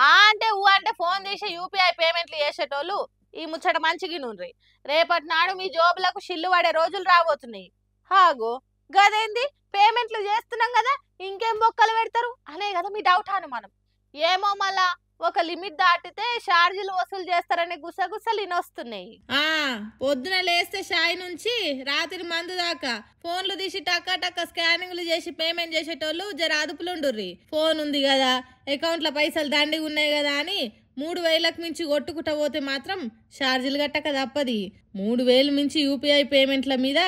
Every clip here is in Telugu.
అంటే ఊ అంటే ఫోన్ తీసి యూపీఐ పేమెంట్లు చేసేటోళ్ళు ఈ ముచ్చట మంచిగినుండ్రి. రేపటి నాడు మీ జోబులకు షిల్లు పడే రోజులు రాబోతున్నాయి. హాగో గదేంది పేమెంట్లు చేస్తున్నాం కదా ఇంకేం బొక్కలు పెడతారు అనే కదా మీ డౌట్ అనుమానం. ఏమో మళ్ళా ఒక లిమిట్ దాటితే ఛార్జీలు వసూలు చేస్తారని గుసగుసలు ఇనొస్తున్నాయి. పొద్దున లేస్తే షాయి నుంచి రాత్రి మందు దాకా ఫోన్లు తీసి టక్క టక్క స్కానింగ్లు చేసి పేమెంట్ చేసేటోళ్ళు జర అదుపులుండుర్రి. ఫోన్ ఉంది కదా అకౌంట్లో పైసలు దండిగా ఉన్నాయి కదా అని 3,000కు మించి కొట్టుకుంటా పోతే మాత్రం ఛార్జీలు గట్టక తప్పది. 3,000 మించి యూపీఐ పేమెంట్ల మీద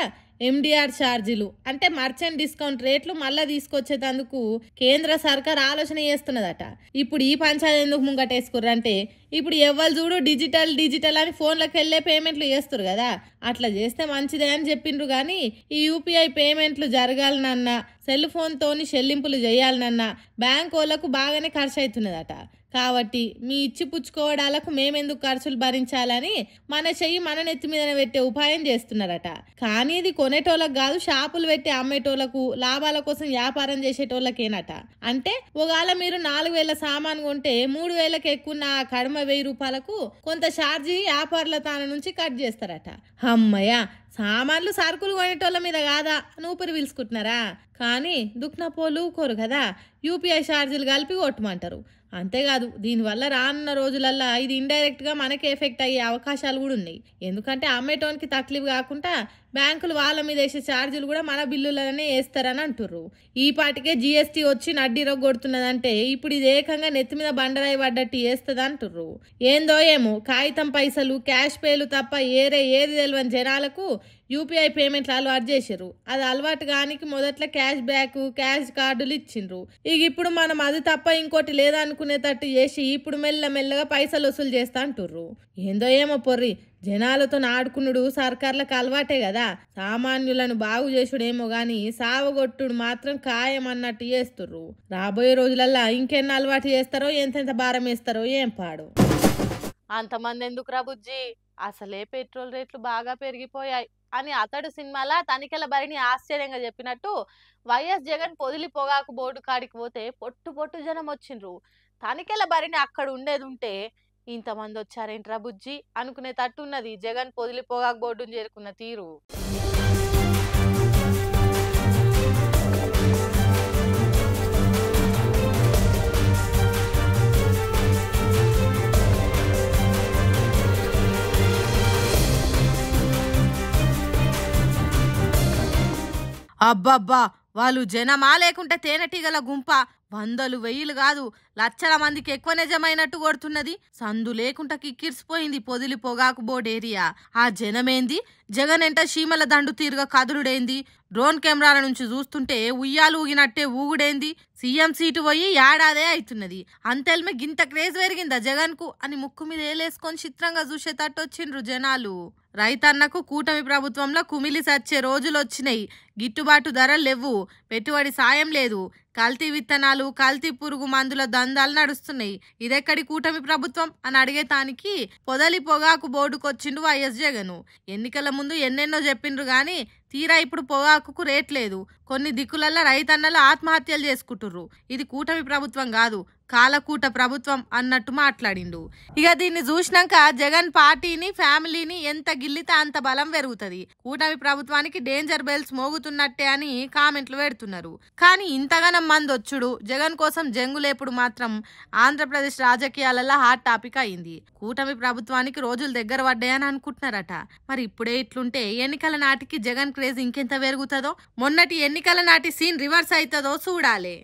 ఎండిఆర్ ఛార్జీలు అంటే మర్చెంట్ డిస్కౌంట్ రేట్లు మళ్ళా తీసుకొచ్చేటందుకు కేంద్ర సర్కార్ ఆలోచన చేస్తున్నదట. ఇప్పుడు ఈ పంచాయతీ ఎందుకు ముంగటేసుకుర్రంటే ఇప్పుడు ఎవ్వరు చూడు డిజిటల్ అని ఫోన్లకు వెళ్ళే పేమెంట్లు చేస్తారు కదా, అట్లా చేస్తే మంచిదే అని చెప్పిండ్రు. కానీ ఈ యూపీఐ పేమెంట్లు జరగాలనన్నా సెల్ ఫోన్తోని చెల్లింపులు చేయాలనన్నా బ్యాంక్ వాళ్ళకు బాగానే ఖర్చు అవుతున్నదట. కాబట్టి మీ ఇచ్చి పుచ్చుకోవడాలకు మేమెందుకు ఖర్చులు భరించాలని మన చెయ్యి మన నెత్తి మీద పెట్టే ఉపాయం చేస్తున్నారట. కానీ ఇది కొనేటోళ్ళకు కాదు, షాపులు పెట్టి అమ్మేటోళ్లకు లాభాల కోసం వ్యాపారం చేసేటోళ్ళకేనట. అంటే ఒకవేళ మీరు 4,000 సామాను కొంటే 3,000కి ఎక్కువ కడమ 1,000 రూపాయలకు కొంత ఛార్జీ వ్యాపారుల తాన నుంచి కట్ చేస్తారట. అమ్మయ్య సామాన్లు సరుకులు కొనేటోళ్ళ మీద కాదా నూపిరి పిలుచుకుంటున్నారా? కానీ దుక్నపోలు ఊకోరు కదా, యూపీఐ ఛార్జీలు కలిపి కొట్టమంటారు. అంతేకాదు దీనివల్ల రానున్న రోజులల్లా ఇది ఇండైరెక్ట్గా మనకి ఎఫెక్ట్ అయ్యే అవకాశాలు కూడా ఉన్నాయి. ఎందుకంటే అమ్మేటోనికి తక్లీఫ్ కాకుండా బ్యాంకులు వాళ్ళ మీద వేసే ఛార్జీలు కూడా మన బిల్లులనే వేస్తారని అంటుర్రు. ఈ పాటికే జీఎస్టీ వచ్చి నడ్డీరో కొడుతున్నదంటే ఇప్పుడు ఇది ఏకంగా నెత్తి మీద బండరాయి పడ్డట్టు వేస్తుంది అంటుర్రు. ఏందో ఏమో కాగితం పైసలు క్యాష్ పేలు తప్ప ఏది తెలియని జనాలకు యూపీఐ పేమెంట్లు అలవాటు చేసారు. అది అలవాటు కానికి మొదట్లో క్యాష్ బ్యాక్ క్యాష్ కార్డులు ఇచ్చిండ్రు. ఇక ఇప్పుడు మనం అది తప్ప ఇంకోటి లేదనుకునేటట్టు చేసి ఇప్పుడు మెల్లమెల్లగా పైసలు వసూలు చేస్తా అంటుర్రు. ఏందో ఏమో పొర్రి జనాలతో ఆడుకునుడు సర్కార్లకు అలవాటే కదా, సామాన్యులను బాగు చేసుడేమో గాని సావగొట్టుడు మాత్రం ఖాయం అన్నట్టు చేస్తుర్రు. రాబోయే రోజులల్లా ఇంకెన్ని అలవాటు చేస్తారో ఎంతెంత భారం వేస్తారో ఏం పాడు. అంతమంది ఎందుకురా బుజ్జి, అసలే పెట్రోల్ రేట్లు బాగా పెరిగిపోయాయి అని అతడు సినిమాలా తనిఖీల బరిని ఆశ్చర్యంగా చెప్పినట్టు వైఎస్ జగన్ పొదిలి పొగాకు బోర్డు కాడికి పోతే పొట్టు జనం వచ్చిండ్రు. తనిఖీల బరిని అక్కడ ఉండేది ఉంటే ఇంతమంది వచ్చారేంట్రా బుజ్జి అనుకునే తట్టున్నది జగన్ పొదిలి పొగాకు బోర్డును చేరుకున్న తీరు. అబ్బబ్బా వాళ్ళు జనమా లేకుంటే తేనెటీగల గుంప, వందలు వెయ్యిలు కాదు లక్షల మందికి ఎక్కువ నిజమైనట్టు కొడుతున్నది. సందు లేకుండా కిక్కిర్సిపోయింది పొదిలి పొగాకు బోర్డు ఏరియా. ఆ జనమేంది, జగన్ ఎంట చీమల దండు తీరుగా కదులుడేంది, డ్రోన్ కెమెరాల నుంచి చూస్తుంటే ఉయ్యాలు ఊగినట్టే ఊగుడేంది, సీఎం సీటు పోయి ఏడాదే అవుతున్నది, అంతెల్మే గింత క్రేజ్ పెరిగిందా జగన్ కు అని ముక్కు మీద ఏలేసుకొని చిత్రంగా చూసేటట్టు వచ్చిండ్రు జనాలు. రైతన్నకు కూటమి ప్రభుత్వంలో కుమిలి సచ్చే రోజులు వచ్చినాయి. గిట్టుబాటు ధరలు లేవు, పెట్టుబడి సాయం లేదు, కల్తీ విత్తనాలు కల్తీ పురుగు మందుల దందాలు నడుస్తున్నాయి. ఇదెక్కడి కూటమి ప్రభుత్వం అని అడిగేతానికి పొదలి పొగాకు బోర్డుకొచ్చిండు వైఎస్ జగన్. ఎన్నికల ముందు ఎన్నెన్నో చెప్పిండ్రు గాని తీరా ఇప్పుడు పొగాకుకు రేట్ లేదు. కొన్ని దిక్కులల్లో రైతన్నలు ఆత్మహత్యలు చేసుకుంటుర్రు. ఇది కూటమి ప్రభుత్వం కాదు కాలకూట ప్రభుత్వం అన్నట్టు మాట్లాడిండు. ఇక దీన్ని చూసినాక జగన్ పార్టీని ఫ్యామిలీని ఎంత గిల్లితే అంత బలం పెరుగుతుంది, కూటమి ప్రభుత్వానికి డేంజర్ బెల్స్ మోగుతున్నట్టే అని కామెంట్లు పెడుతున్నారు. కానీ ఇంతగానం మంది వచ్చుడు జగన్ కోసం జంగులేపుడు మాత్రం ఆంధ్రప్రదేశ్ రాజకీయాలలో హాట్ టాపిక్ అయింది. కూటమి ప్రభుత్వానికి రోజులు దగ్గర పడ్డాయని అనుకుంటున్నారట. మరి ఇప్పుడే ఇట్లుంటే ఎన్నికల నాటికి జగన్ క్రేజ్ ఇంకెంత పెరుగుతుందో, మొన్నటి ఎన్నికల నాటి సీన్ రివర్స్ అవుతుందో చూడాలి.